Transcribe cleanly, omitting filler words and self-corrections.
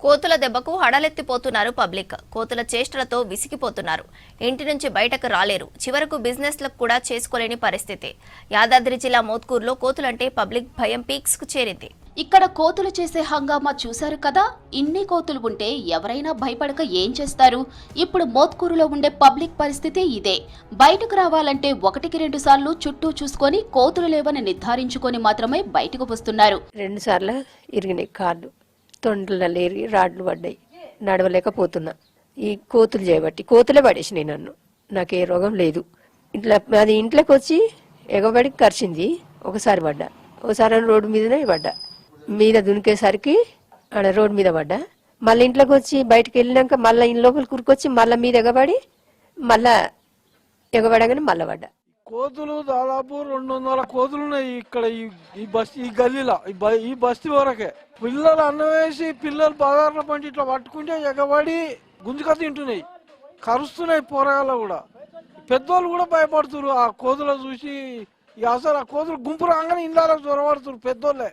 కోతుల దెబ్బకు హడలెత్తిపోతున్నారు పబ్లిక్. కోతుల చేష్టలతో విసిగిపోతున్నారు. ఇంటి నుంచి బయటకు రాలేరు. చివరకు బిజినెస్లకు కూడా చేసుకోలేని పరిస్థితి. యాదాద్రి జిల్లా మోత్కూరులో కోతులంటే పబ్లిక్ భయం పీక్స్ కు చేరింది. ఇక్కడ కోతులు చేసే హంగామా చూశారు కదా. ఇన్ని కోతులు ఉంటే ఎవరైనా భయపడక ఏం చేస్తారు? ఇప్పుడు మోత్కూరులో ఉండే పబ్లిక్ పరిస్థితి ఇదే. బయటకు రావాలంటే 1-2 సార్లు చుట్టూ చూసుకొని కోతులు లేవని నిర్ధారించుకొని మాత్రమే బయటకు వస్తున్నారు. 2 సార్లు ఇరిగినాయి కార్లు, తొండలలో ఇరిగి రాడ్లు పడ్డాయి. నడవలేకపోతున్నా. ఈ కోతులు చేయబట్టి కోతులే పడేసినాయి నన్ను. నాకు ఏ రోగం లేదు. అది ఇంట్లోకి వచ్చి ఎగబడి కరిచింది. ఒకసారి పడ్డా, ఒకసారి రోడ్డు మీదనే పడ్డా. మీద దునికేసరికి ఆడ రోడ్డు మీద పడ్డా. మళ్ళీ ఇంట్లోకి వచ్చి బయటకు వెళ్ళినాక మళ్ళీ ఇంటి లోపల కురుకొచ్చి మళ్ళీ మీద ఎగబడి మళ్ళా ఎగబడగానే మళ్ళా పడ్డా. కోతులు దాదాపు 200 కోతులు ఉన్నాయి ఇక్కడ ఈ గల్లీలో ఈ బస్తీ వరకే. పిల్లలు అన్నం వేసి పిల్లలు బజార్ల పంచి ఇట్లా పట్టుకుంటే ఎగబడి గుంజుక తింటున్నాయి, కరుస్తున్నాయి. పోరగాళ్ళు కూడా, పెద్దోళ్ళు కూడా భయపడుతున్నారు ఆ కోతులు చూసి. అసలు ఆ కోతులు గుంపు రాగానే ఇండ్లకు చొరబడుతున్నారు పెద్దోళ్ళే.